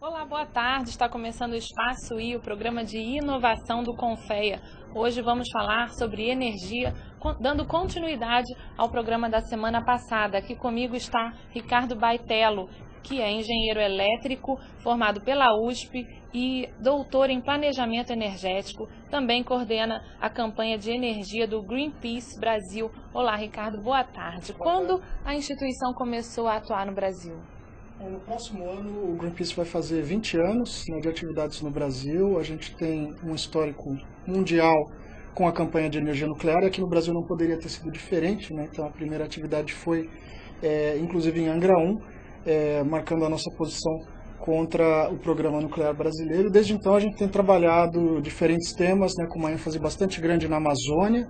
Olá, boa tarde. Está começando o Espaço I, o programa de inovação do Confea. Hoje vamos falar sobre energia, dando continuidade ao programa da semana passada. Aqui comigo está Ricardo Baitello, que é engenheiro elétrico, formado pela USP e doutor em planejamento energético. Também coordena a campanha de energia do Greenpeace Brasil. Olá, Ricardo, boa tarde. Quando a instituição começou a atuar no Brasil? No próximo ano, o Greenpeace vai fazer 20 anos de atividades no Brasil. A gente tem um histórico mundial com a campanha de energia nuclear, e aqui no Brasil não poderia ter sido diferente, né? Então a primeira atividade foi, inclusive em Angra 1, marcando a nossa posição contra o programa nuclear brasileiro. Desde então a gente tem trabalhado diferentes temas, com uma ênfase bastante grande na Amazônia,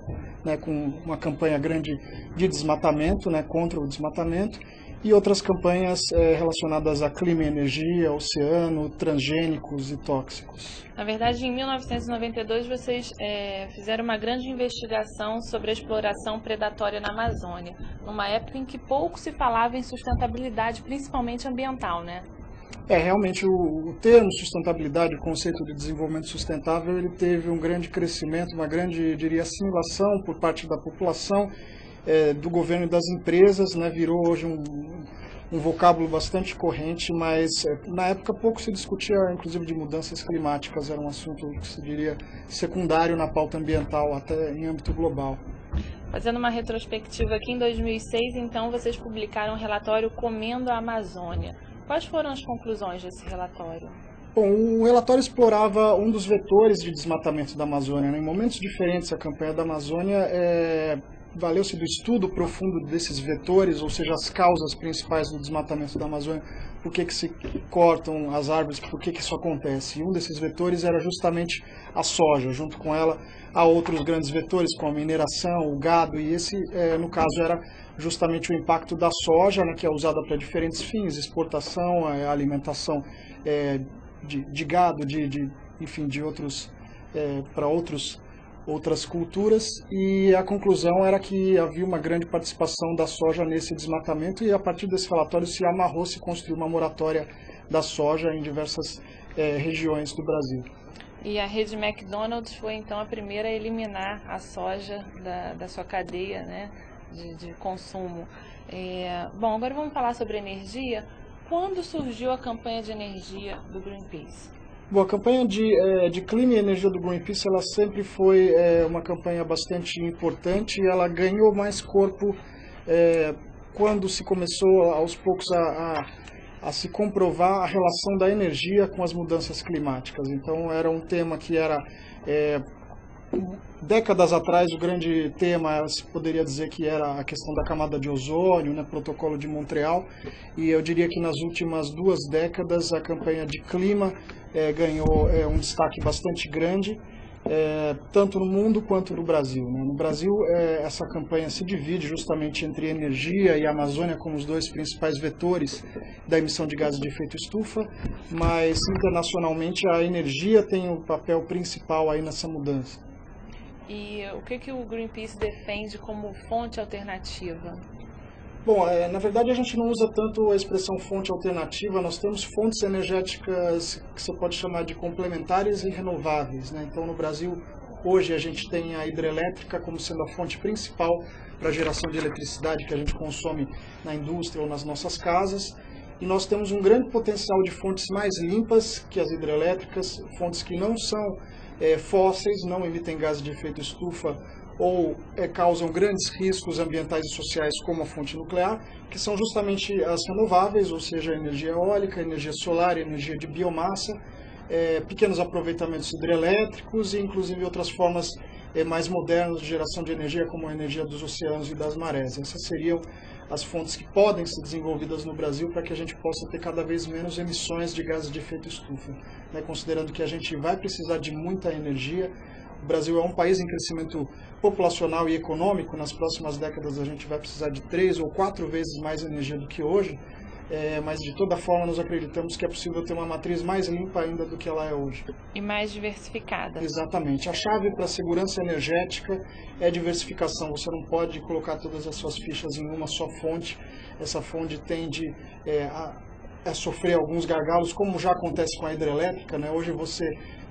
com uma campanha grande de desmatamento, contra o desmatamento, e outras campanhas relacionadas a clima e energia, oceano, transgênicos e tóxicos. Na verdade, em 1992, vocês fizeram uma grande investigação sobre a exploração predatória na Amazônia, numa época em que pouco se falava em sustentabilidade, principalmente ambiental, né? Realmente o termo sustentabilidade, o conceito de desenvolvimento sustentável, ele teve um grande crescimento, uma grande, diria, assimilação por parte da população, do governo e das empresas, virou hoje um vocábulo bastante corrente, mas na época pouco se discutia, inclusive, de mudanças climáticas, era um assunto que se diria secundário na pauta ambiental, até em âmbito global. Fazendo uma retrospectiva aqui, em 2006, então, vocês publicaram um relatório Comendo a Amazônia. Quais foram as conclusões desse relatório? Bom, o relatório explorava um dos vetores de desmatamento da Amazônia. Em momentos diferentes, a campanha da Amazônia valeu-se do estudo profundo desses vetores, ou seja, as causas principais do desmatamento da Amazônia, por que se cortam as árvores, por que isso acontece. E um desses vetores era justamente a soja, junto com ela há outros grandes vetores, como a mineração, o gado, e esse, no caso, era justamente o impacto da soja, que é usada para diferentes fins, exportação, alimentação de gado, enfim, de outros, para outras culturas, e a conclusão era que havia uma grande participação da soja nesse desmatamento, e a partir desse relatório se amarrou, se construiu uma moratória da soja em diversas regiões do Brasil. E a rede McDonald's foi então a primeira a eliminar a soja da sua cadeia, de consumo. Bom, agora vamos falar sobre energia. Quando surgiu a campanha de energia do Greenpeace? Bom, a campanha de clima e energia do Greenpeace, ela sempre foi uma campanha bastante importante, e ela ganhou mais corpo quando se começou aos poucos a se comprovar a relação da energia com as mudanças climáticas. Então era um tema que era, décadas atrás, o grande tema, se poderia dizer que era a questão da camada de ozônio, Protocolo de Montreal, e eu diria que nas últimas 2 décadas a campanha de clima ganhou um destaque bastante grande, tanto no mundo quanto no Brasil. No Brasil, essa campanha se divide justamente entre energia e Amazônia como os 2 principais vetores da emissão de gases de efeito estufa, mas internacionalmente a energia tem o papel principal aí nessa mudança. E o que o Greenpeace defende como fonte alternativa? Bom, na verdade a gente não usa tanto a expressão fonte alternativa, nós temos fontes energéticas que você pode chamar de complementares e renováveis. Então no Brasil, hoje a gente tem a hidrelétrica como sendo a fonte principal para a geração de eletricidade que a gente consome na indústria ou nas nossas casas. E nós temos um grande potencial de fontes mais limpas que as hidrelétricas, fontes que não são fósseis, não emitem gases de efeito estufa ou causam grandes riscos ambientais e sociais, como a fonte nuclear, que são justamente as renováveis, ou seja, a energia eólica, a energia solar, a energia de biomassa, pequenos aproveitamentos hidrelétricos e inclusive outras formas mais modernas de geração de energia, como a energia dos oceanos e das marés. Essas seriam as fontes que podem ser desenvolvidas no Brasil para que a gente possa ter cada vez menos emissões de gases de efeito estufa, considerando que a gente vai precisar de muita energia. O Brasil é um país em crescimento populacional e econômico. Nas próximas décadas a gente vai precisar de 3 ou 4 vezes mais energia do que hoje. mas de toda forma nós acreditamos que é possível ter uma matriz mais limpa ainda do que ela é hoje. E mais diversificada. Exatamente. A chave para a segurança energética é diversificação. Você não pode colocar todas as suas fichas em uma só fonte. Essa fonte tende a sofrer alguns gargalos, como já acontece com a hidrelétrica, né? Hoje você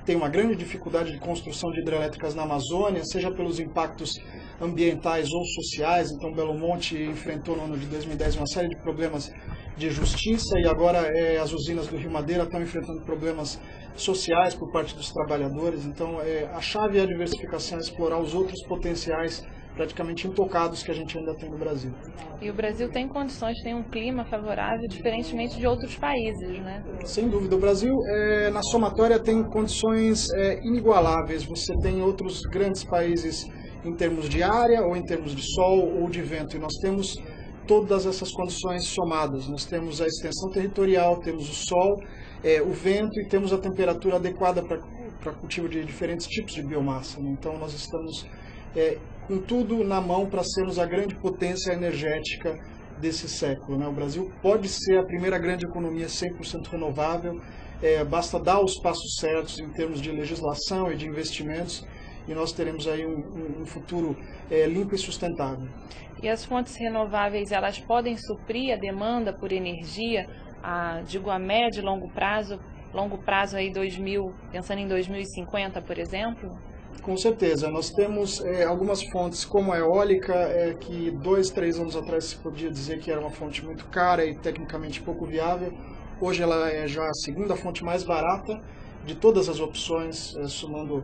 tem uma grande dificuldade de construção de hidrelétricas na Amazônia, seja pelos impactos ambientais ou sociais. Então, Belo Monte enfrentou no ano de 2010 uma série de problemas de justiça e agora as usinas do Rio Madeira estão enfrentando problemas sociais por parte dos trabalhadores. Então, a chave é a diversificação, é explorar os outros potenciais praticamente intocados que a gente ainda tem no Brasil. E o Brasil tem condições, tem um clima favorável, diferentemente de outros países, né? Sem dúvida. O Brasil, na somatória, tem condições inigualáveis. Você tem outros grandes países em termos de área, ou em termos de sol ou de vento. E nós temos todas essas condições somadas. Nós temos a extensão territorial, temos o sol, o vento e temos a temperatura adequada para cultivo de diferentes tipos de biomassa, né? Então, nós estamos com tudo na mão para sermos a grande potência energética desse século, né? O Brasil pode ser a primeira grande economia 100% renovável, basta dar os passos certos em termos de legislação e de investimentos, e nós teremos aí um futuro limpo e sustentável. E as fontes renováveis, elas podem suprir a demanda por energia, a médio e longo prazo aí pensando em 2050, por exemplo? Com certeza, nós temos algumas fontes como a eólica, que 2, 3 anos atrás se podia dizer que era uma fonte muito cara e tecnicamente pouco viável. Hoje ela é já a segunda fonte mais barata de todas as opções, somando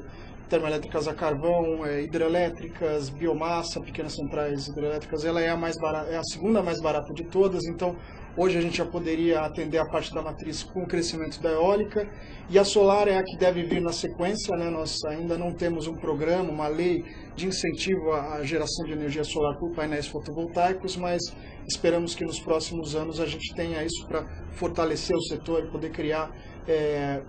termoelétricas a carvão, hidrelétricas, biomassa, pequenas centrais hidrelétricas. Ela é a segunda mais barata de todas, então hoje a gente já poderia atender a parte da matriz com o crescimento da eólica, e a solar é a que deve vir na sequência, né? Nós ainda não temos um programa, uma lei de incentivo à geração de energia solar por painéis fotovoltaicos, mas esperamos que nos próximos anos a gente tenha isso para fortalecer o setor e poder criar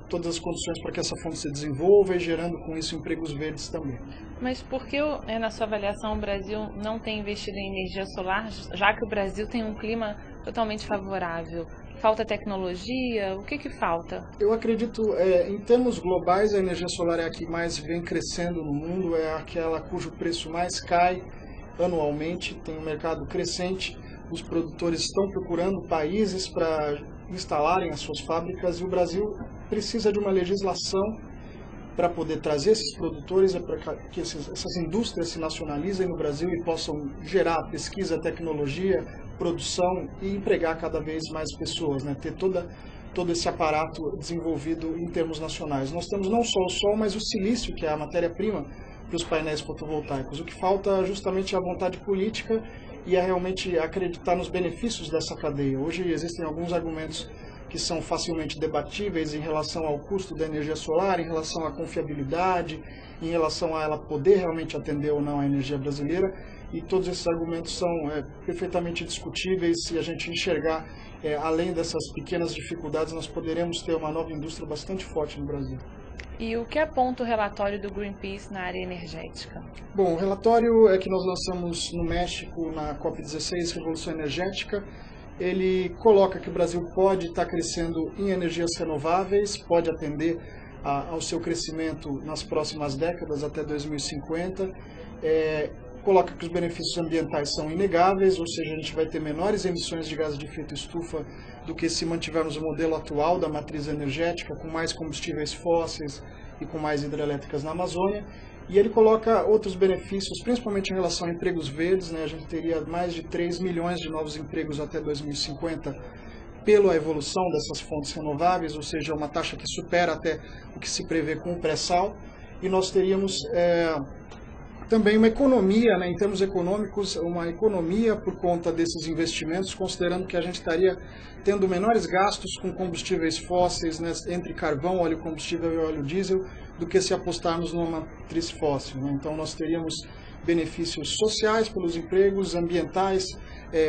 todas as condições para que essa fonte se desenvolva e gerando com isso empregos verdes também. Mas por que, na sua avaliação, o Brasil não tem investido em energia solar, já que o Brasil tem um clima totalmente favorável? Falta tecnologia? O que falta? Eu acredito, em termos globais, a energia solar é a que mais vem crescendo no mundo, é aquela cujo preço mais cai anualmente, tem um mercado crescente, os produtores estão procurando países para instalarem as suas fábricas, e o Brasil precisa de uma legislação para poder trazer esses produtores, para que essas indústrias se nacionalizem no Brasil e possam gerar pesquisa, tecnologia, produção e empregar cada vez mais pessoas, né? Ter todo esse aparato desenvolvido em termos nacionais. Nós temos não só o sol, mas o silício, que é a matéria-prima para os painéis fotovoltaicos. O que falta justamente é a vontade política e é realmente acreditar nos benefícios dessa cadeia. Hoje existem alguns argumentos que são facilmente debatíveis em relação ao custo da energia solar, em relação à confiabilidade, em relação a ela poder realmente atender ou não a energia brasileira, e todos esses argumentos são perfeitamente discutíveis. Se a gente enxergar além dessas pequenas dificuldades, nós poderemos ter uma nova indústria bastante forte no Brasil. E o que aponta o relatório do Greenpeace na área energética? Bom, o relatório que nós lançamos no México, na COP16, Revolução Energética, ele coloca que o Brasil pode estar crescendo em energias renováveis, pode atender ao seu crescimento nas próximas décadas, até 2050. Coloca que os benefícios ambientais são inegáveis, ou seja, a gente vai ter menores emissões de gases de efeito estufa do que se mantivermos o modelo atual da matriz energética, com mais combustíveis fósseis e com mais hidrelétricas na Amazônia. E ele coloca outros benefícios, principalmente em relação a empregos verdes, né? A gente teria mais de 3 milhões de novos empregos até 2050 pela evolução dessas fontes renováveis, ou seja, uma taxa que supera até o que se prevê com o pré-sal. E nós teríamos também uma economia, né, em termos econômicos, uma economia por conta desses investimentos, considerando que a gente estaria tendo menores gastos com combustíveis fósseis, né, entre carvão, óleo combustível e óleo diesel, do que se apostarmos numa matriz fóssil, né? Então nós teríamos benefícios sociais pelos empregos, ambientais,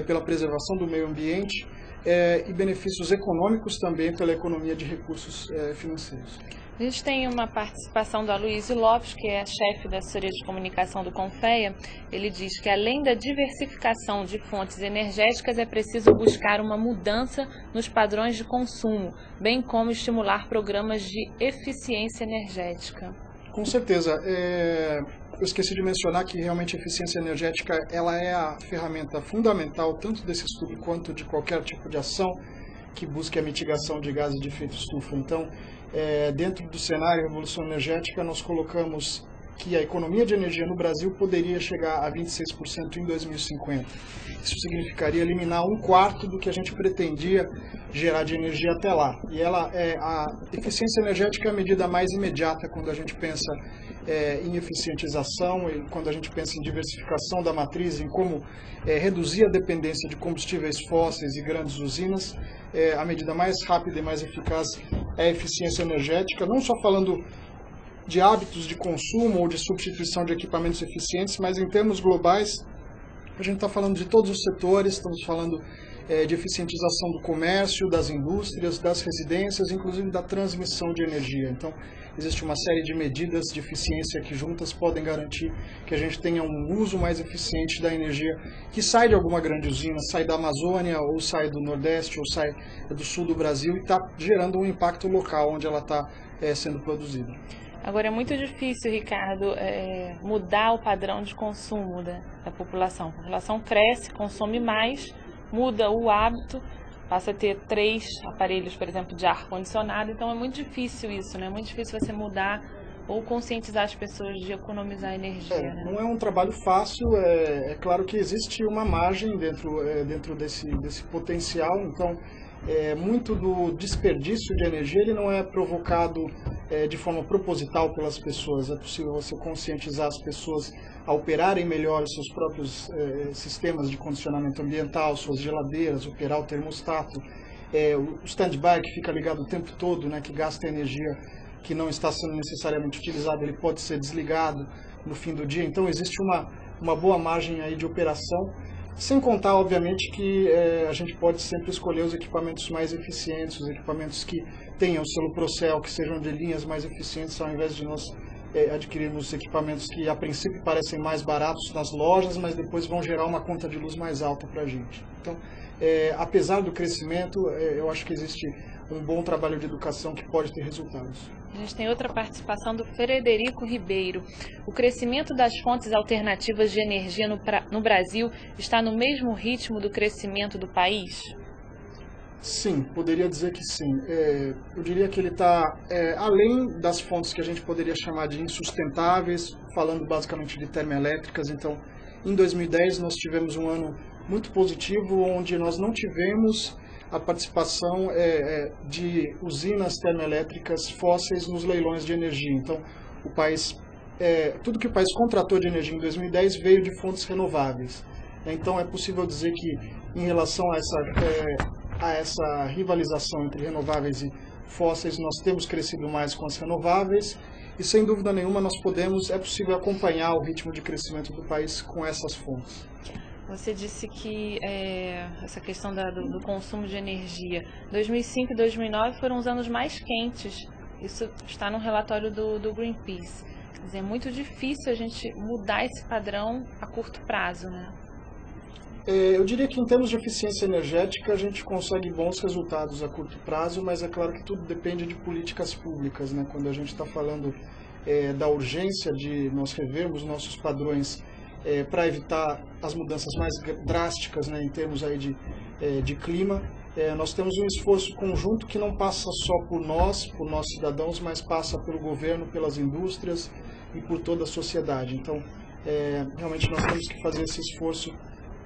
pela preservação do meio ambiente, e benefícios econômicos também pela economia de recursos financeiros. A gente tem uma participação do Aloysio Lopes, que é chefe da assessoria de comunicação do Confea. Ele diz que além da diversificação de fontes energéticas, é preciso buscar uma mudança nos padrões de consumo, bem como estimular programas de eficiência energética. Com certeza. Eu esqueci de mencionar que realmente a eficiência energética ela é a ferramenta fundamental tanto desse estudo quanto de qualquer tipo de ação que busque a mitigação de gases de efeito estufa. Então, dentro do cenário Revolução Energética, nós colocamos que a economia de energia no Brasil poderia chegar a 26% em 2050. Isso significaria eliminar 1/4 do que a gente pretendia gerar de energia até lá. E a eficiência energética é a medida mais imediata quando a gente pensa em eficientização e quando a gente pensa em diversificação da matriz, em como reduzir a dependência de combustíveis fósseis e grandes usinas. A medida mais rápida e mais eficaz é a eficiência energética, não só falando de hábitos de consumo ou de substituição de equipamentos eficientes, mas em termos globais, a gente está falando de todos os setores, estamos falando de eficientização do comércio, das indústrias, das residências, inclusive da transmissão de energia. Então, existe uma série de medidas de eficiência que juntas podem garantir que a gente tenha um uso mais eficiente da energia que sai de alguma grande usina, sai da Amazônia, ou sai do Nordeste, ou sai do Sul do Brasil e está gerando um impacto local onde ela está sendo produzida. Agora, é muito difícil, Ricardo, mudar o padrão de consumo da população. A população cresce, consome mais, muda o hábito, passa a ter 3 aparelhos, por exemplo, de ar-condicionado. Então, é muito difícil isso, né? É muito difícil você mudar ou conscientizar as pessoas de economizar energia. Né? Não é um trabalho fácil. É claro que existe uma margem dentro desse potencial. Então, muito do desperdício de energia ele não é provocado de forma proposital pelas pessoas. É possível você conscientizar as pessoas a operarem melhor os seus próprios sistemas de condicionamento ambiental, suas geladeiras, operar o termostato, o stand-by que fica ligado o tempo todo, né, que gasta energia que não está sendo necessariamente utilizado, ele pode ser desligado no fim do dia. Então existe uma boa margem aí de operação. Sem contar, obviamente, que a gente pode sempre escolher os equipamentos mais eficientes, os equipamentos que tenham o selo Procel, que sejam de linhas mais eficientes, ao invés de nós adquirirmos equipamentos que a princípio parecem mais baratos nas lojas, mas depois vão gerar uma conta de luz mais alta para a gente. Então, apesar do crescimento, eu acho que existe um bom trabalho de educação que pode ter resultados. A gente tem outra participação do Frederico Ribeiro. O crescimento das fontes alternativas de energia no Brasil está no mesmo ritmo do crescimento do país? Sim, poderia dizer que sim. Eu diria que ele está além das fontes que a gente poderia chamar de insustentáveis, falando basicamente de termoelétricas. Então, em 2010 nós tivemos um ano muito positivo, onde nós não tivemos a participação de usinas termoelétricas fósseis nos leilões de energia. Então, o país, tudo que o país contratou de energia em 2010 veio de fontes renováveis. Então, é possível dizer que, em relação a essa rivalização entre renováveis e fósseis, nós temos crescido mais com as renováveis e, sem dúvida nenhuma, é possível acompanhar o ritmo de crescimento do país com essas fontes. Você disse que essa questão do consumo de energia, 2005 e 2009 foram os anos mais quentes. Isso está no relatório do Greenpeace. Quer dizer, é muito difícil a gente mudar esse padrão a curto prazo, né? Eu diria que em termos de eficiência energética a gente consegue bons resultados a curto prazo, mas é claro que tudo depende de políticas públicas, né? Quando a gente está falando da urgência de nós revermos nossos padrões para evitar as mudanças mais drásticas, né, em termos aí de clima, nós temos um esforço conjunto que não passa só por nós cidadãos, mas passa pelo governo, pelas indústrias e por toda a sociedade. Então, realmente nós temos que fazer esse esforço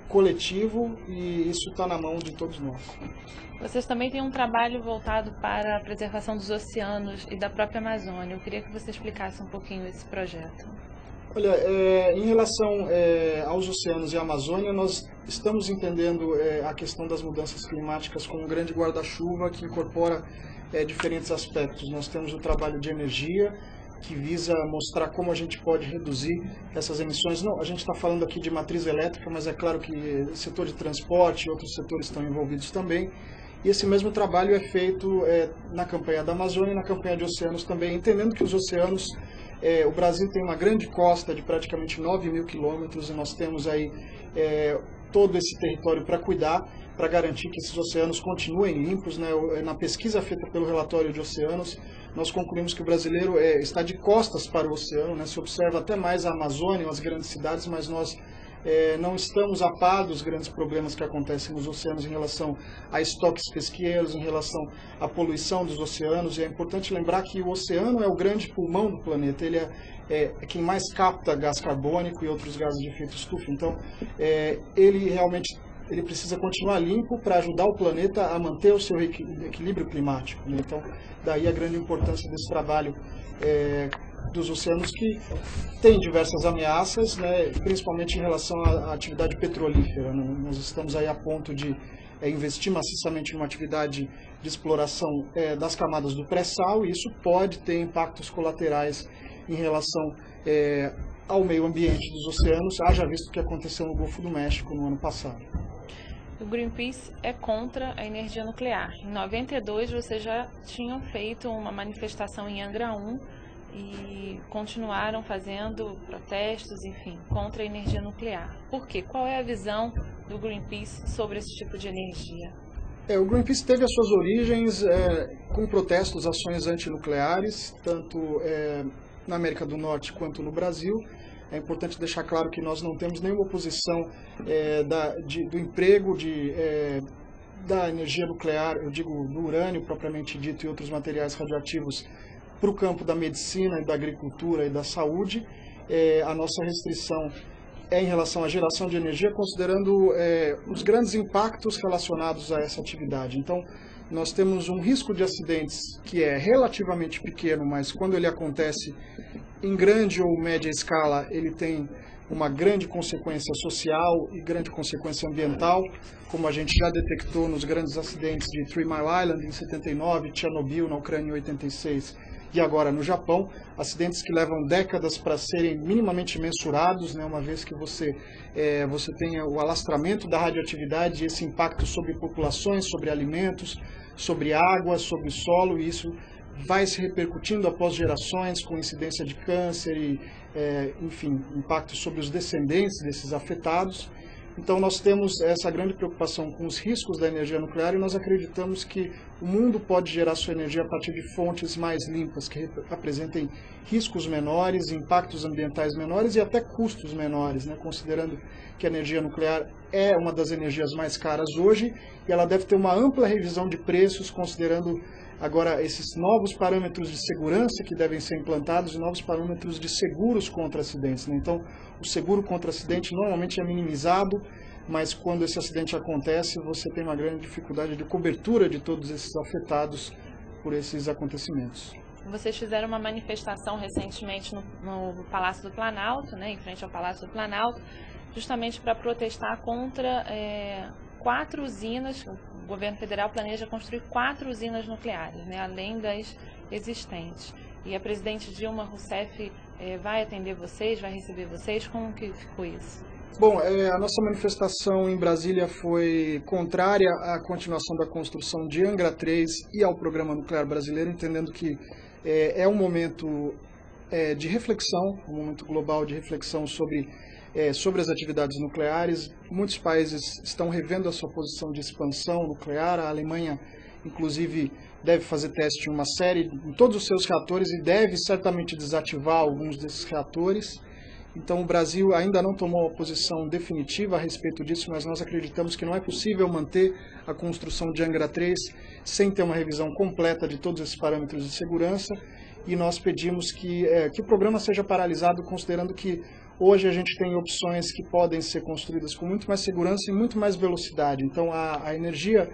coletivo e isso está na mão de todos nós. Vocês também têm um trabalho voltado para a preservação dos oceanos e da própria Amazônia. Eu queria que você explicasse um pouquinho esse projeto. Olha, em relação aos oceanos e à Amazônia, nós estamos entendendo a questão das mudanças climáticas como um grande guarda-chuva que incorpora diferentes aspectos. Nós temos o trabalho de energia, que visa mostrar como a gente pode reduzir essas emissões. Não, a gente está falando aqui de matriz elétrica, mas é claro que o setor de transporte e outros setores estão envolvidos também. E esse mesmo trabalho é feito na campanha da Amazônia e na campanha de oceanos também, entendendo que os oceanos, o Brasil tem uma grande costa de praticamente 9.000 quilômetros e nós temos aí todo esse território para cuidar, para garantir que esses oceanos continuem limpos, né? Na pesquisa feita pelo relatório de oceanos, nós concluímos que o brasileiro está de costas para o oceano, né? Se observa até mais a Amazônia, as grandes cidades, mas nós não estamos a par dos grandes problemas que acontecem nos oceanos em relação a estoques pesqueiros, em relação à poluição dos oceanos. E é importante lembrar que o oceano é o grande pulmão do planeta, ele é quem mais capta gás carbônico e outros gases de efeito estufa. Então, ele precisa continuar limpo para ajudar o planeta a manter o seu equilíbrio climático, né? Então, daí a grande importância desse trabalho dos oceanos, que tem diversas ameaças, né, principalmente em relação à atividade petrolífera, né? Nós estamos aí a ponto de investir maciçamente em uma atividade de exploração das camadas do pré-sal, e isso pode ter impactos colaterais em relação ao meio ambiente dos oceanos, haja visto o que aconteceu no Golfo do México no ano passado. O Greenpeace é contra a energia nuclear. Em 92, vocês já tinham feito uma manifestação em Angra 1 e continuaram fazendo protestos, enfim, contra a energia nuclear. Por quê? Qual é a visão do Greenpeace sobre esse tipo de energia? O Greenpeace teve as suas origens com protestos, ações antinucleares, tanto na América do Norte quanto no Brasil. É importante deixar claro que nós não temos nenhuma oposição do emprego da energia nuclear, eu digo do urânio propriamente dito e outros materiais radioativos, para o campo da medicina, da agricultura e da saúde. A nossa restrição é em relação à geração de energia, considerando os grandes impactos relacionados a essa atividade. Então, nós temos um risco de acidentes que é relativamente pequeno, mas quando ele acontece em grande ou média escala, ele tem uma grande consequência social e grande consequência ambiental, como a gente já detectou nos grandes acidentes de 3 Mile Island em 79, Chernobyl na Ucrânia em 86 e agora no Japão, acidentes que levam décadas para serem minimamente mensurados, né, uma vez que você tenha o alastramento da radioatividade e esse impacto sobre populações, sobre alimentos, sobre água, sobre o solo, e isso vai se repercutindo após gerações, com incidência de câncer e, enfim, impacto sobre os descendentes desses afetados. Então nós temos essa grande preocupação com os riscos da energia nuclear e nós acreditamos que o mundo pode gerar sua energia a partir de fontes mais limpas, que apresentem riscos menores, impactos ambientais menores e até custos menores, né? Considerando que a energia nuclear é uma das energias mais caras hoje e ela deve ter uma ampla revisão de preços, considerando agora esses novos parâmetros de segurança que devem ser implantados e novos parâmetros de seguros contra acidentes, né? Então, o seguro contra acidente normalmente é minimizado, mas quando esse acidente acontece, você tem uma grande dificuldade de cobertura de todos esses afetados por esses acontecimentos. Vocês fizeram uma manifestação recentemente no Palácio do Planalto, né, em frente ao Palácio do Planalto, justamente para protestar contra 4 usinas. O governo federal planeja construir 4 usinas nucleares, né, além das existentes. E a presidente Dilma Rousseff vai atender vocês, vai receber vocês? Como que ficou isso? Bom, a nossa manifestação em Brasília foi contrária à continuação da construção de Angra 3 e ao programa nuclear brasileiro, entendendo que é um momento de reflexão, um momento global de reflexão sobre as atividades nucleares. Muitos países estão revendo a sua posição de expansão nuclear. A Alemanha, inclusive, deve fazer teste em todos os seus reatores e deve certamente desativar alguns desses reatores. Então, o Brasil ainda não tomou uma posição definitiva a respeito disso, mas nós acreditamos que não é possível manter a construção de Angra 3 sem ter uma revisão completa de todos esses parâmetros de segurança, e nós pedimos que o programa seja paralisado, considerando que hoje a gente tem opções que podem ser construídas com muito mais segurança e muito mais velocidade. Então, a energia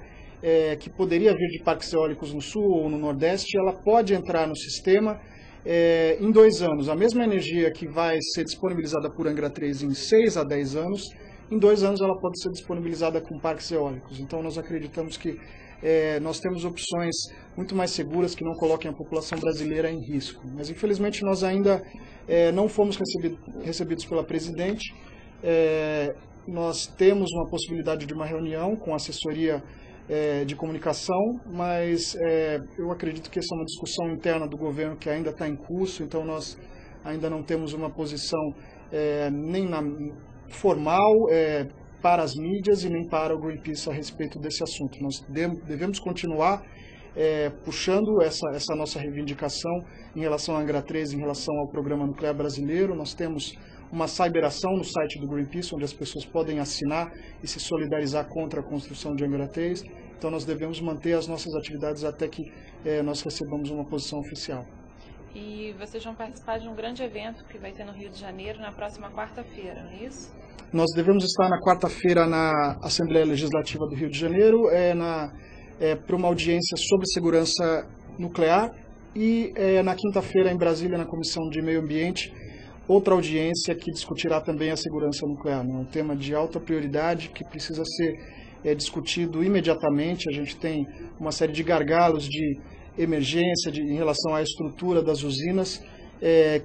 que poderia vir de parques eólicos no sul ou no nordeste, ela pode entrar no sistema em 2 anos. A mesma energia que vai ser disponibilizada por Angra 3 em 6 a 10 anos, em 2 anos ela pode ser disponibilizada com parques eólicos. Então nós acreditamos que nós temos opções muito mais seguras que não coloquem a população brasileira em risco. Mas infelizmente nós ainda não fomos recebidos pela presidente. Nós temos uma possibilidade de uma reunião com a assessoria de comunicação, mas eu acredito que essa é uma discussão interna do governo que ainda está em curso, então nós ainda não temos uma posição nem formal para as mídias e nem para o Greenpeace a respeito desse assunto. Nós devemos continuar puxando essa nossa reivindicação em relação à Angra 3, em relação ao Programa Nuclear Brasileiro. Nós temos uma cyberação no site do Greenpeace, onde as pessoas podem assinar e se solidarizar contra a construção de Angra 3. Então nós devemos manter as nossas atividades até que nós recebamos uma posição oficial. E vocês vão participar de um grande evento que vai ter no Rio de Janeiro na próxima quarta-feira, não é isso? Nós devemos estar na quarta-feira na Assembleia Legislativa do Rio de Janeiro, para uma audiência sobre segurança nuclear, e na quinta-feira em Brasília, na Comissão de Meio Ambiente, outra audiência que discutirá também a segurança nuclear. É um tema de alta prioridade que precisa ser discutido imediatamente. A gente tem uma série de gargalos de emergência em relação à estrutura das usinas,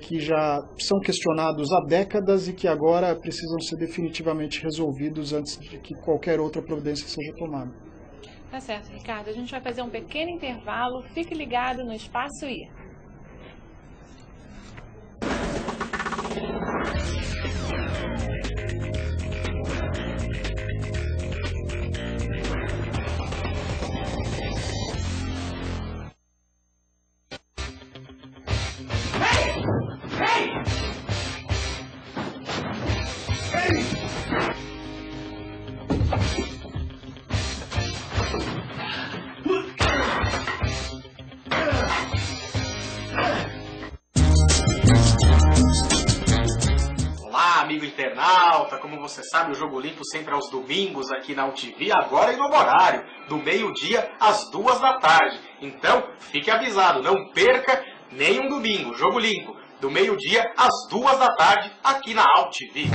que já são questionados há décadas e que agora precisam ser definitivamente resolvidos antes de que qualquer outra providência seja tomada. Tá certo, Ricardo. A gente vai fazer um pequeno intervalo. Fique ligado no Espaço I. Amigo internauta, como você sabe, o Jogo Limpo sempre aos domingos aqui na UTV, agora em novo horário, do meio-dia às 2 da tarde. Então, fique avisado, não perca nenhum domingo, Jogo Limpo, do meio-dia às 2 da tarde, aqui na UTV.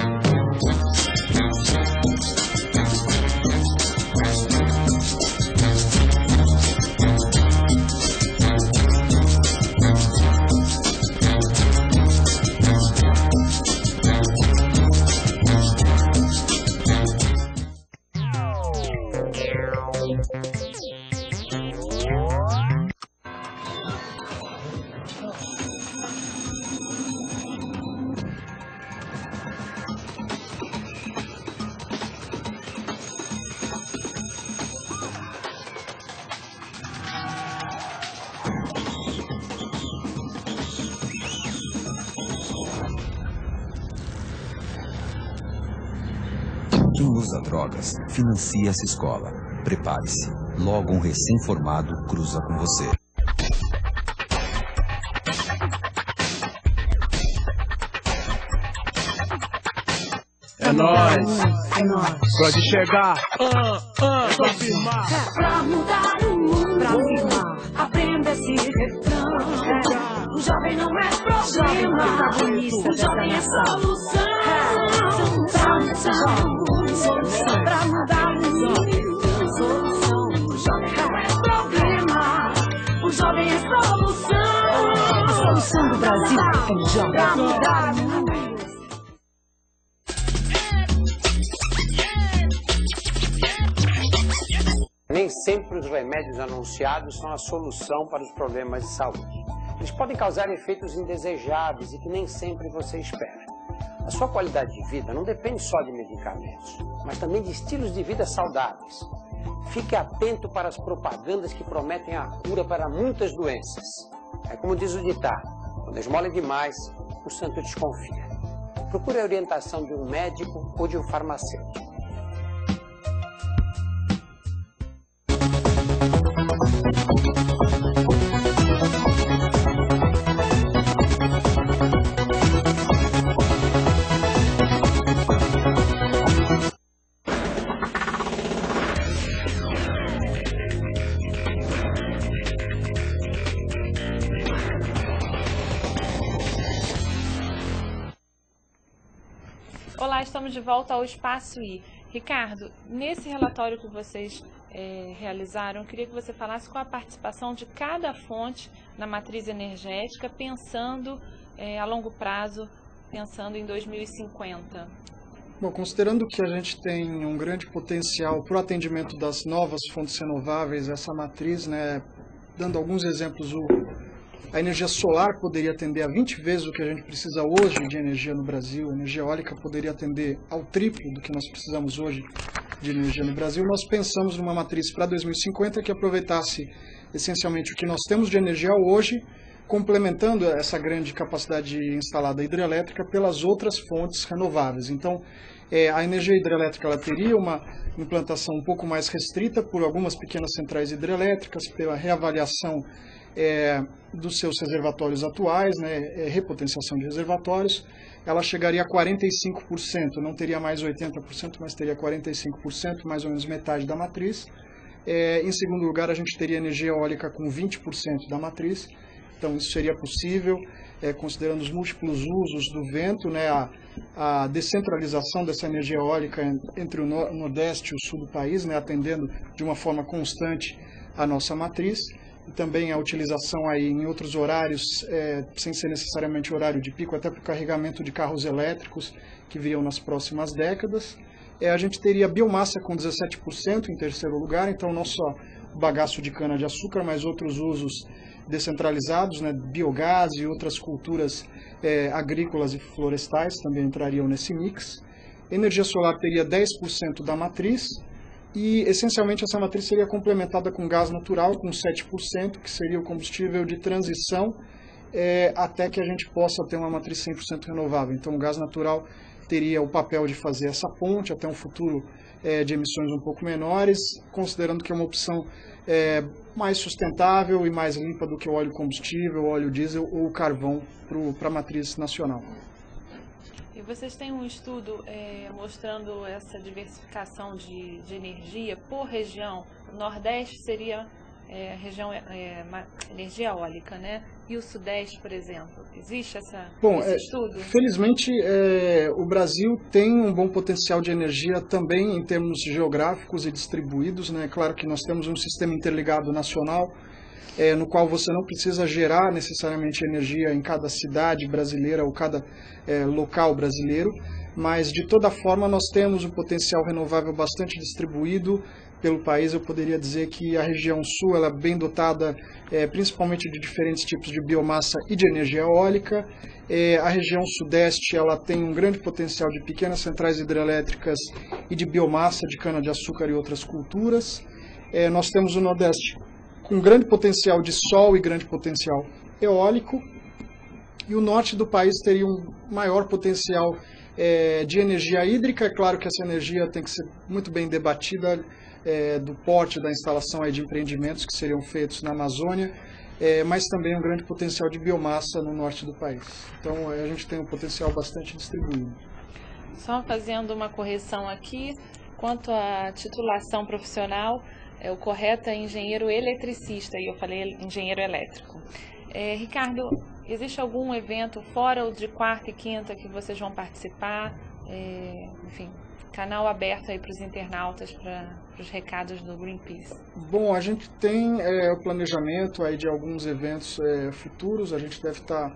Quem usa drogas financia essa escola. Prepare-se. Logo um recém-formado cruza com você. É nóis. Pode chegar. Pra firmar. Pra mudar o mundo. Pra firmar. Aprenda esse refrão. O jovem não é problema. O jovem é solução. Solução. Pra mudar o mundo. Solução. O jovem não é problema. O jovem é solução. A solução do Brasil é o jovem. Pra mudar o mundo. Nem sempre os remédios anunciados são a solução para os problemas de saúde. Eles podem causar efeitos indesejáveis e que nem sempre você espera. A sua qualidade de vida não depende só de medicamentos, mas também de estilos de vida saudáveis. Fique atento para as propagandas que prometem a cura para muitas doenças. É como diz o ditado, quando a esmola é demais, o santo desconfia. Procure a orientação de um médico ou de um farmacêutico. Olá, estamos de volta ao Espaço I. Ricardo, nesse relatório que vocês realizaram, eu queria que você falasse qual a participação de cada fonte na matriz energética, pensando a longo prazo, pensando em 2050. Bom, considerando que a gente tem um grande potencial para o atendimento das novas fontes renováveis, essa matriz, né, dando alguns exemplos, a energia solar poderia atender a 20 vezes o que a gente precisa hoje de energia no Brasil, a energia eólica poderia atender ao triplo do que nós precisamos hoje de energia no Brasil. Nós pensamos numa matriz para 2050 que aproveitasse essencialmente o que nós temos de energia hoje, complementando essa grande capacidade instalada hidrelétrica pelas outras fontes renováveis. Então, a energia hidrelétrica ela teria uma implantação um pouco mais restrita por algumas pequenas centrais hidrelétricas, pela reavaliação dos seus reservatórios atuais, né, repotenciação de reservatórios, ela chegaria a 45%, não teria mais 80%, mas teria 45%, mais ou menos metade da matriz. Em segundo lugar, a gente teria energia eólica com 20% da matriz, então isso seria possível, considerando os múltiplos usos do vento, né, a descentralização dessa energia eólica entre o Nordeste e o Sul do país, né, atendendo de uma forma constante a nossa matriz. E também a utilização aí em outros horários, sem ser necessariamente horário de pico, até para o carregamento de carros elétricos que viriam nas próximas décadas. A gente teria biomassa com 17% em terceiro lugar, então não só o bagaço de cana-de-açúcar, mas outros usos descentralizados, né, biogás e outras culturas agrícolas e florestais também entrariam nesse mix. Energia solar teria 10% da matriz, e, essencialmente, essa matriz seria complementada com gás natural, com 7%, que seria o combustível de transição, até que a gente possa ter uma matriz 100% renovável. Então, o gás natural teria o papel de fazer essa ponte até um futuro de emissões um pouco menores, considerando que é uma opção mais sustentável e mais limpa do que o óleo combustível, o óleo diesel ou o carvão para a matriz nacional. E vocês têm um estudo mostrando essa diversificação de energia por região. O Nordeste seria região energia eólica, né? E o Sudeste, por exemplo, existe esse estudo? Felizmente, o Brasil tem um bom potencial de energia também em termos geográficos e distribuídos, né? Claro que nós temos um sistema interligado nacional, no qual você não precisa gerar necessariamente energia em cada cidade brasileira ou cada local brasileiro, mas de toda forma nós temos um potencial renovável bastante distribuído pelo país. Eu poderia dizer que a região sul ela é bem dotada principalmente de diferentes tipos de biomassa e de energia eólica. A região sudeste ela tem um grande potencial de pequenas centrais hidrelétricas e de biomassa, de cana-de-açúcar e outras culturas. Nós temos o nordeste com grande potencial de sol e grande potencial eólico, e o norte do país teria um maior potencial de energia hídrica. É claro que essa energia tem que ser muito bem debatida do porte da instalação aí de empreendimentos que seriam feitos na Amazônia, mas também um grande potencial de biomassa no norte do país. Então a gente tem um potencial bastante distribuído. Só fazendo uma correção aqui, quanto à titulação profissional, o correto é engenheiro eletricista, e eu falei engenheiro elétrico. Ricardo, existe algum evento fora o de quarta e quinta que vocês vão participar? Enfim, canal aberto aí para os internautas, para os recados do Greenpeace. Bom, a gente tem o planejamento aí de alguns eventos futuros. A gente deve estar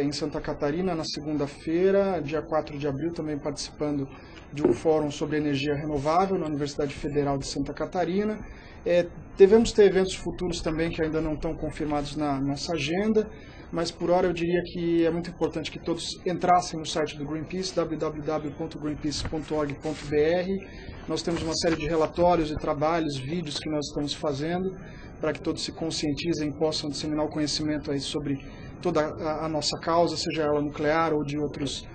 em Santa Catarina na segunda-feira, dia 4 de abril, também participando de um fórum sobre energia renovável na Universidade Federal de Santa Catarina. Devemos ter eventos futuros também que ainda não estão confirmados na nossa agenda, mas por hora eu diria que é muito importante que todos entrassem no site do Greenpeace, www.greenpeace.org.br. Nós temos uma série de relatórios e trabalhos, vídeos que nós estamos fazendo para que todos se conscientizem e possam disseminar o conhecimento aí sobre toda a nossa causa, seja ela nuclear ou de outras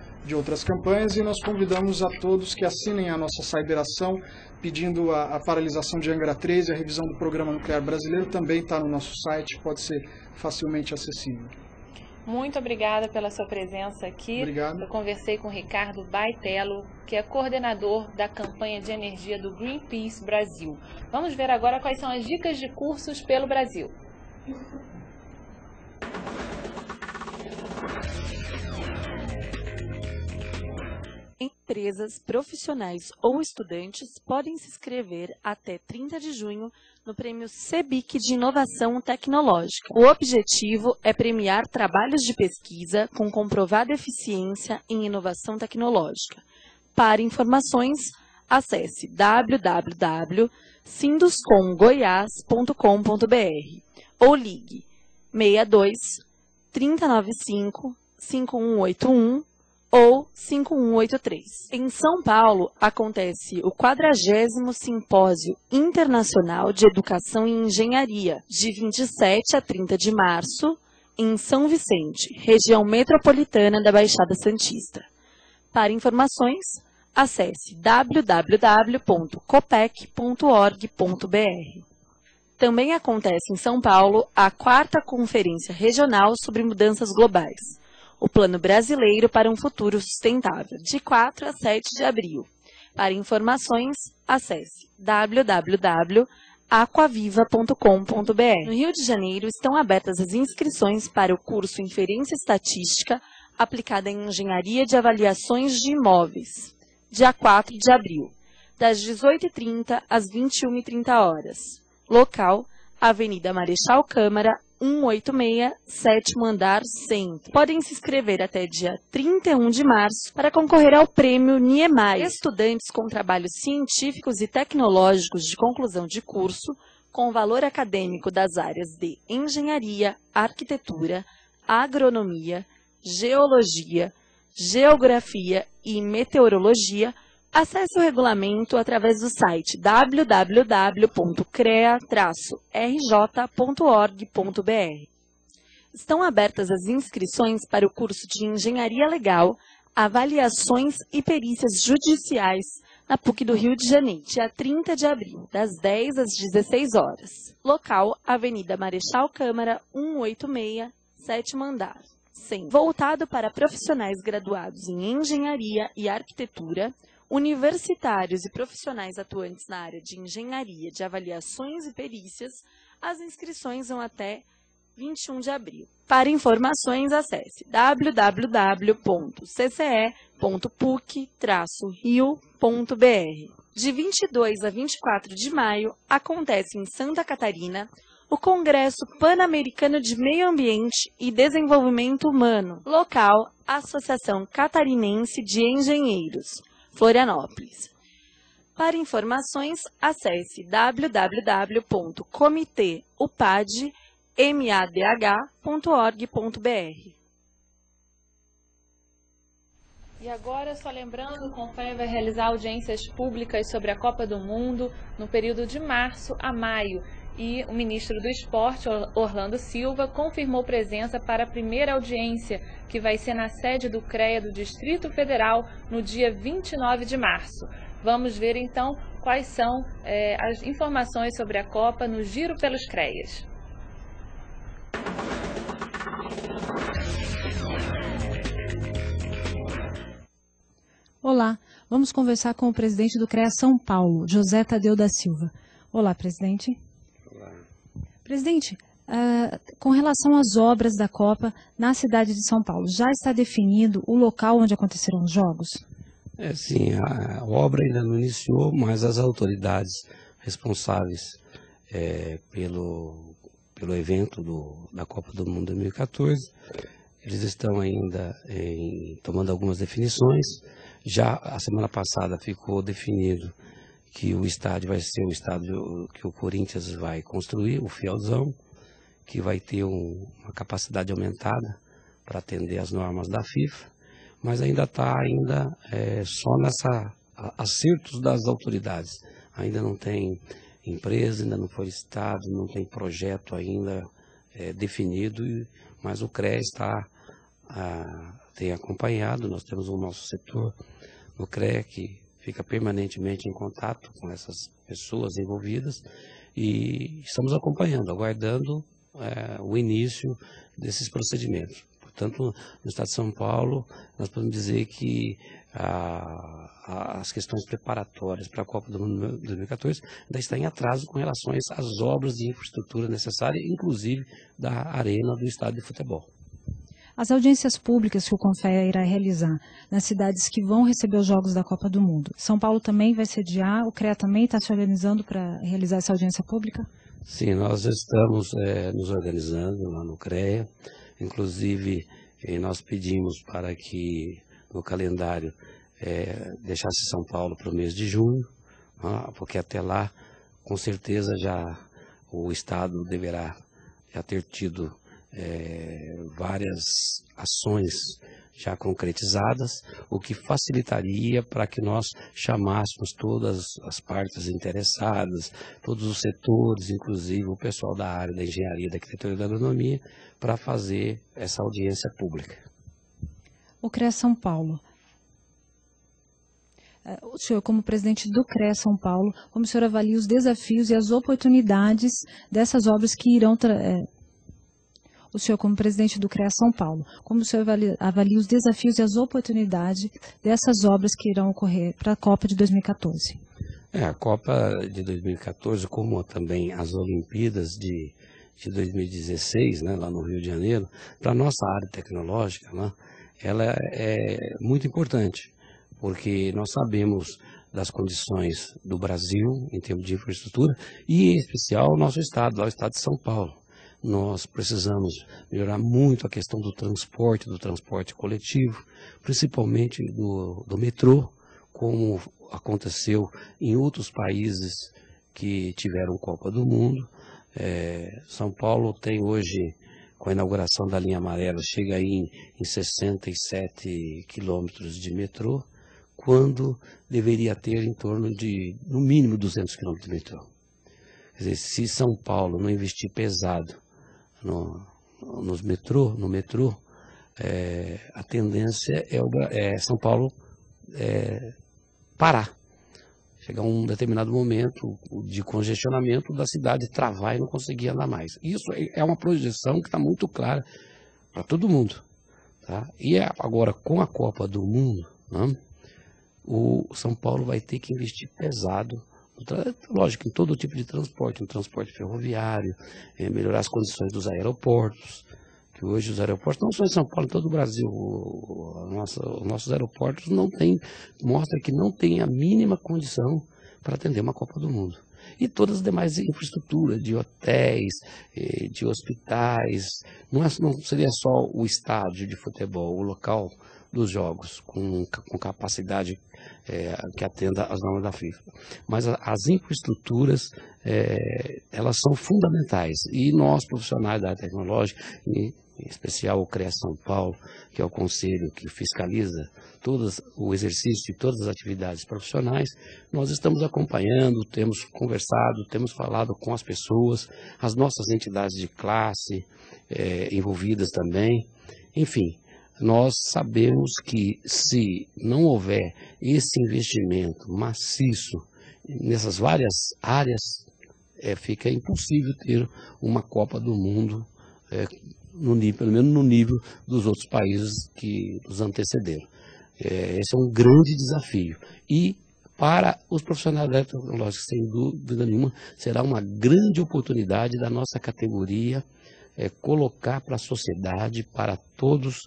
campanhas, e nós convidamos a todos que assinem a nossa cyberação pedindo a paralisação de Angra 3 e a revisão do Programa Nuclear Brasileiro. Também está no nosso site, pode ser facilmente acessível. Muito obrigada pela sua presença aqui. Obrigado. Eu conversei com o Ricardo Baitello, que é coordenador da campanha de energia do Greenpeace Brasil. Vamos ver agora quais são as dicas de cursos pelo Brasil. Empresas, profissionais ou estudantes podem se inscrever até 30 de junho no Prêmio CEBIC de Inovação Tecnológica. O objetivo é premiar trabalhos de pesquisa com comprovada eficiência em inovação tecnológica. Para informações, acesse www.sinduscomgoias.com.br ou ligue 62 3095 5181 ou 5183. Em São Paulo, acontece o 40º Simpósio Internacional de Educação e Engenharia, de 27 a 30 de março, em São Vicente, região metropolitana da Baixada Santista. Para informações, acesse www.copec.org.br. Também acontece em São Paulo a 4ª Conferência Regional sobre Mudanças Globais, o Plano Brasileiro para um Futuro Sustentável, de 4 a 7 de abril. Para informações, acesse www.aquaviva.com.br. No Rio de Janeiro estão abertas as inscrições para o curso Inferência Estatística aplicada em Engenharia de Avaliações de Imóveis, dia 4 de abril, das 18h30 às 21h30. Local, Avenida Marechal Câmara, 186, 7º andar, Centro. Podem se inscrever até dia 31 de março para concorrer ao Prêmio Niemeyer. Estudantes com trabalhos científicos e tecnológicos de conclusão de curso, com valor acadêmico das áreas de Engenharia, Arquitetura, Agronomia, Geologia, Geografia e Meteorologia, acesse o regulamento através do site www.crea-rj.org.br. Estão abertas as inscrições para o curso de Engenharia Legal, Avaliações e Perícias Judiciais na PUC do Rio de Janeiro, dia 30 de abril, das 10 às 16 horas. Local, Avenida Marechal Câmara, 186, 7º andar. Sim. Voltado para profissionais graduados em Engenharia e Arquitetura, universitários e profissionais atuantes na área de engenharia, de avaliações e perícias, as inscrições vão até 21 de abril. Para informações, acesse www.cce.puc-rio.br. De 22 a 24 de maio, acontece em Santa Catarina o Congresso Pan-Americano de Meio Ambiente e Desenvolvimento Humano. Local, Associação Catarinense de Engenheiros, Florianópolis. Para informações, acesse www.comiteupadmadh.org.br. E agora, só lembrando, o Confeia vai realizar audiências públicas sobre a Copa do Mundo no período de março a maio. E o ministro do Esporte, Orlando Silva, confirmou presença para a primeira audiência, que vai ser na sede do CREA do Distrito Federal, no dia 29 de março. Vamos ver, então, quais são as informações sobre a Copa no Giro pelos CREAs. Olá, vamos conversar com o presidente do CREA São Paulo, José Tadeu da Silva. Olá, presidente. Presidente, com relação às obras da Copa na cidade de São Paulo, já está definido o local onde acontecerão os jogos? Sim, a obra ainda não iniciou, mas as autoridades responsáveis pelo evento da Copa do Mundo 2014, eles estão ainda tomando algumas definições. Já a semana passada ficou definido que o estádio vai ser o estádio que o Corinthians vai construir, o Fielzão, que vai ter uma capacidade aumentada para atender as normas da FIFA, mas ainda está só nessa acertos das autoridades. Ainda não tem empresa, ainda não foi licitado, não tem projeto ainda definido, mas o CREA tem acompanhado. Nós temos o nosso setor no CREA que fica permanentemente em contato com essas pessoas envolvidas e estamos acompanhando, aguardando o início desses procedimentos. Portanto, no estado de São Paulo, nós podemos dizer que as questões preparatórias para a Copa do Mundo 2014 ainda estão em atraso com relação às obras de infraestrutura necessárias, inclusive da arena do estádio de futebol. As audiências públicas que o CONFEA irá realizar nas cidades que vão receber os Jogos da Copa do Mundo, São Paulo também vai sediar, o CREA também está se organizando para realizar essa audiência pública? Sim, nós estamos nos organizando lá no CREA, inclusive nós pedimos para que no calendário deixasse São Paulo para o mês de junho, porque até lá, com certeza, já o Estado deverá já ter tido várias ações já concretizadas, o que facilitaria para que nós chamássemos todas as partes interessadas, todos os setores, inclusive o pessoal da área da engenharia, da arquitetura e da agronomia, para fazer essa audiência pública. O CREA São Paulo. O senhor, como presidente do CREA São Paulo, como o senhor avalia os desafios e as oportunidades dessas obras que irão... O senhor, como presidente do CREA São Paulo, como o senhor avalia os desafios e as oportunidades dessas obras que irão ocorrer para a Copa de 2014? A Copa de 2014, como também as Olimpíadas de 2016, né, lá no Rio de Janeiro, para a nossa área tecnológica, né, ela é muito importante, porque nós sabemos das condições do Brasil, em termos de infraestrutura, e em especial o nosso estado, lá o estado de São Paulo. Nós precisamos melhorar muito a questão do transporte coletivo, principalmente do metrô, como aconteceu em outros países que tiveram Copa do Mundo. São Paulo tem hoje, com a inauguração da linha amarela, chega aí em 67 quilômetros de metrô, quando deveria ter em torno de, no mínimo, 200 quilômetros de metrô. Quer dizer, se São Paulo não investir pesado no metrô, a tendência é São Paulo parar. Chegar a um determinado momento de congestionamento da cidade, travar e não conseguir andar mais. Isso é uma projeção que está muito clara para todo mundo. Tá? E agora, com a Copa do Mundo, né, o São Paulo vai ter que investir pesado, lógico, em todo tipo de transporte, no transporte ferroviário, melhorar as condições dos aeroportos, que hoje os aeroportos, não só em São Paulo, em todo o Brasil, os nossos aeroportos mostram que não tem a mínima condição para atender uma Copa do Mundo. E todas as demais infraestruturas, de hotéis, de hospitais, não seria só o estádio de futebol, o local dos jogos, com capacidade que atenda às normas da FIFA. Mas as infraestruturas, elas são fundamentais. E nós, profissionais da área tecnológica, em especial o CREA São Paulo, que é o conselho que fiscaliza o exercício de todas as atividades profissionais, nós estamos acompanhando, temos conversado, temos falado com as pessoas, as nossas entidades de classe envolvidas também, enfim. Nós sabemos que se não houver esse investimento maciço nessas várias áreas, fica impossível ter uma Copa do Mundo, pelo menos no nível dos outros países que nos antecederam. Esse é um grande desafio. E para os profissionais da área tecnológica, sem dúvida nenhuma, será uma grande oportunidade da nossa categoria colocar para a sociedade, para todos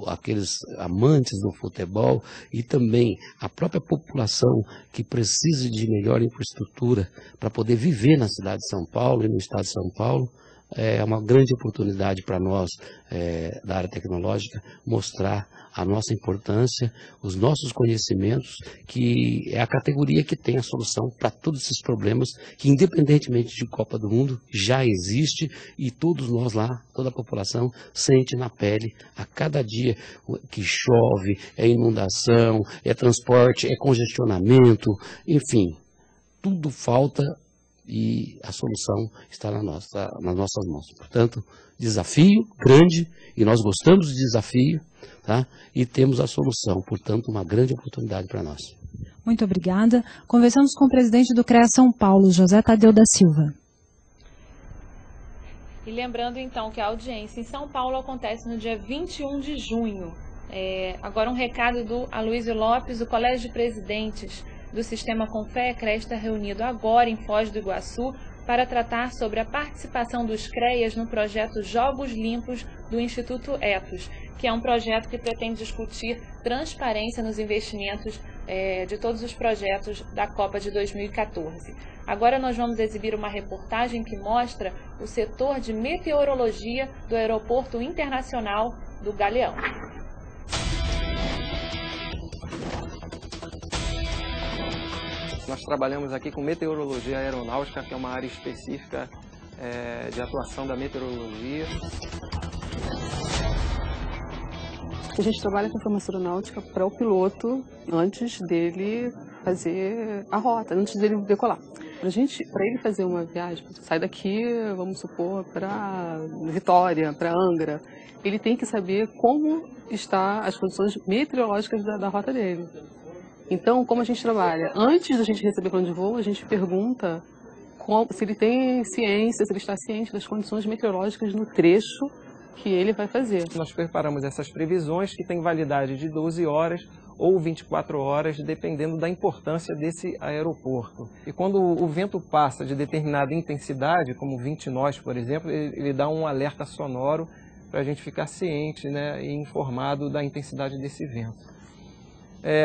aqueles amantes do futebol e também a própria população que precisa de melhor infraestrutura para poder viver na cidade de São Paulo e no estado de São Paulo. É uma grande oportunidade para nós da área tecnológica mostrar a nossa importância, os nossos conhecimentos, que é a categoria que tem a solução para todos esses problemas que, independentemente de Copa do Mundo, já existe e todos nós lá, toda a população, sente na pele a cada dia que chove, inundação, transporte, congestionamento, enfim, tudo falta. E a solução está nas nossas mãos. Portanto, desafio grande, e nós gostamos de desafio, tá? E temos a solução. Portanto, uma grande oportunidade para nós. Muito obrigada. Conversamos com o presidente do CREA São Paulo, José Tadeu da Silva. E lembrando, então, que a audiência em São Paulo acontece no dia 21 de junho. Agora um recado do Aloysio Lopes, do Colégio de Presidentes do Sistema CONFEA-CREA está reunido agora em Foz do Iguaçu para tratar sobre a participação dos CREAs no projeto Jogos Limpos do Instituto Ethos, que é um projeto que pretende discutir transparência nos investimentos de todos os projetos da Copa de 2014. Agora nós vamos exibir uma reportagem que mostra o setor de meteorologia do Aeroporto Internacional do Galeão. Nós trabalhamos aqui com meteorologia aeronáutica, que é uma área específica de atuação da meteorologia. A gente trabalha com informação aeronáutica para o piloto antes dele fazer a rota, antes dele decolar. Para ele fazer uma viagem, sai daqui, vamos supor, para Vitória, para Angra, ele tem que saber como estão as condições meteorológicas da rota dele. Então, como a gente trabalha, antes da gente receber plano de voo, a gente pergunta se ele tem ciência, se ele está ciente das condições meteorológicas no trecho que ele vai fazer. Nós preparamos essas previsões que têm validade de 12 horas ou 24 horas, dependendo da importância desse aeroporto. E quando o vento passa de determinada intensidade, como 20 nós, por exemplo, ele dá um alerta sonoro para a gente ficar ciente, né, e informado da intensidade desse vento.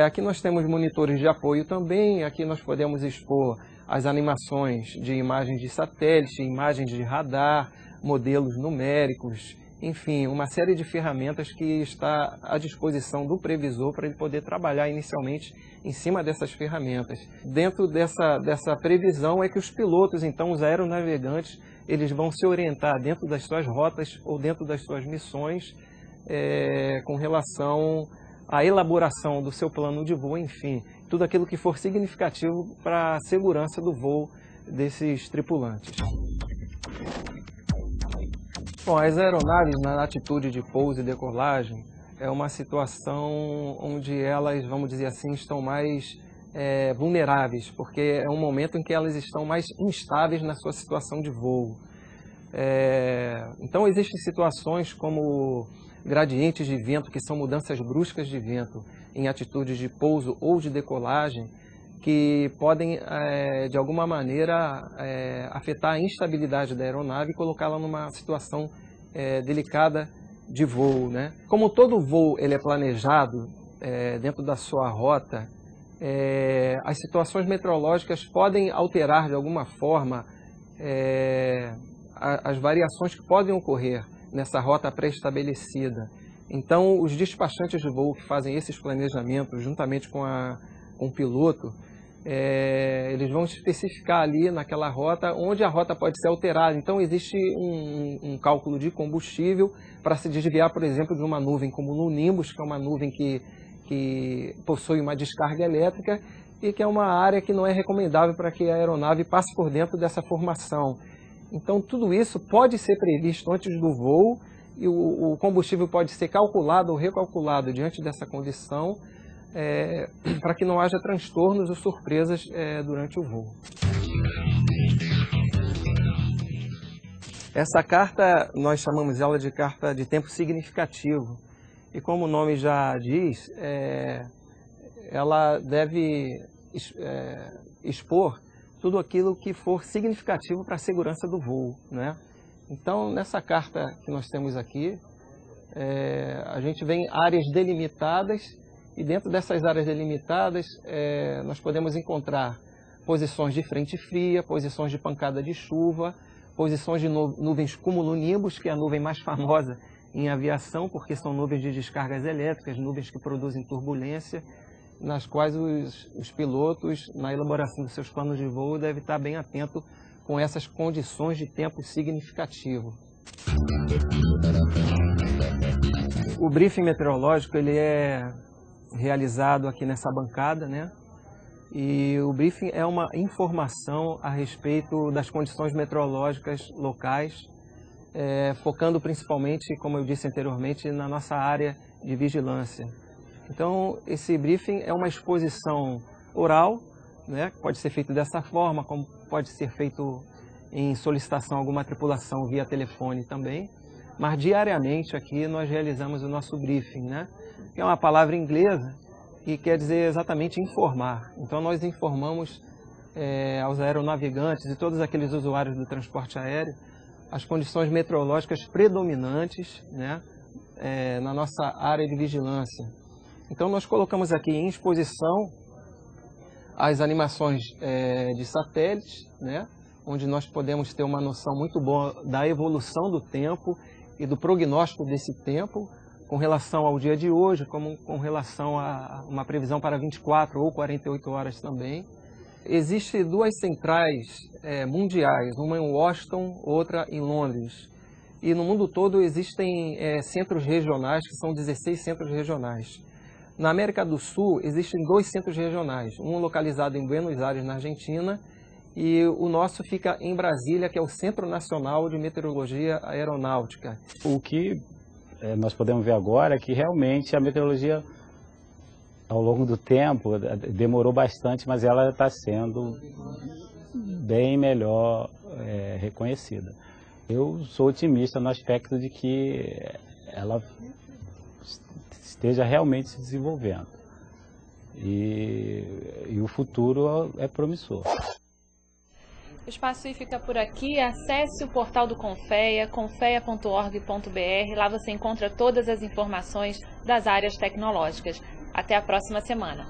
Aqui nós temos monitores de apoio também, aqui nós podemos expor as animações de imagens de satélite, imagens de radar, modelos numéricos, enfim, uma série de ferramentas que está à disposição do previsor para ele poder trabalhar inicialmente em cima dessas ferramentas. Dentro dessa previsão é que os pilotos, então os aeronavegantes, eles vão se orientar dentro das suas rotas ou dentro das suas missões com relação à elaboração do seu plano de voo, enfim, tudo aquilo que for significativo para a segurança do voo desses tripulantes. Bom, as aeronaves na atitude de pouso e decolagem é uma situação onde elas, vamos dizer assim, estão mais vulneráveis, porque é um momento em que elas estão mais instáveis na sua situação de voo. Então existem situações como gradientes de vento, que são mudanças bruscas de vento em atitudes de pouso ou de decolagem, que podem, de alguma maneira, afetar a instabilidade da aeronave e colocá-la numa situação delicada de voo, né? Como todo voo ele é planejado dentro da sua rota, as situações meteorológicas podem alterar, de alguma forma, as variações que podem ocorrer nessa rota pré-estabelecida. Então, os despachantes de voo que fazem esses planejamentos, juntamente com o piloto, eles vão especificar ali naquela rota onde a rota pode ser alterada. Então existe um cálculo de combustível para se desviar, por exemplo, de uma nuvem como no Nimbus, que é uma nuvem que possui uma descarga elétrica e que é uma área que não é recomendável para que a aeronave passe por dentro dessa formação. Então tudo isso pode ser previsto antes do voo e o combustível pode ser calculado ou recalculado diante dessa condição, para que não haja transtornos ou surpresas durante o voo. Essa carta, nós chamamos ela de carta de tempo significativo. E como o nome já diz, ela deve expor tudo aquilo que for significativo para a segurança do voo, né? Então, nessa carta que nós temos aqui, a gente vê áreas delimitadas. E dentro dessas áreas delimitadas, nós podemos encontrar posições de frente fria, posições de pancada de chuva, posições de nuvens cumulonimbus, que é a nuvem mais famosa em aviação, porque são nuvens de descargas elétricas, nuvens que produzem turbulência, nas quais os pilotos, na elaboração dos seus planos de voo, devem estar bem atentos com essas condições de tempo significativo. O briefing meteorológico ele é realizado aqui nessa bancada, né? E o briefing é uma informação a respeito das condições meteorológicas locais, focando principalmente, como eu disse anteriormente, na nossa área de vigilância. Então, esse briefing é uma exposição oral, né? Pode ser feito dessa forma, como pode ser feito em solicitação a alguma tripulação via telefone também. Mas diariamente aqui nós realizamos o nosso briefing, né? Que é uma palavra inglesa que quer dizer exatamente informar. Então nós informamos aos aeronavegantes e todos aqueles usuários do transporte aéreo as condições meteorológicas predominantes, né, na nossa área de vigilância. Então nós colocamos aqui em exposição as animações de satélites, né, onde nós podemos ter uma noção muito boa da evolução do tempo e do prognóstico desse tempo com relação ao dia de hoje, como com relação a uma previsão para 24 ou 48 horas também. Existem duas centrais mundiais, uma em Washington, outra em Londres. E no mundo todo existem centros regionais, que são 16 centros regionais. Na América do Sul existem 2 centros regionais, um localizado em Buenos Aires, na Argentina, e o nosso fica em Brasília, que é o Centro Nacional de Meteorologia Aeronáutica. O que nós podemos ver agora é que realmente a meteorologia, ao longo do tempo, demorou bastante, mas ela está sendo bem melhor reconhecida. Eu sou otimista no aspecto de que ela esteja realmente se desenvolvendo. E o futuro é promissor. O Espaço I fica por aqui. Acesse o portal do Confea, confea.org.br. Lá você encontra todas as informações das áreas tecnológicas. Até a próxima semana.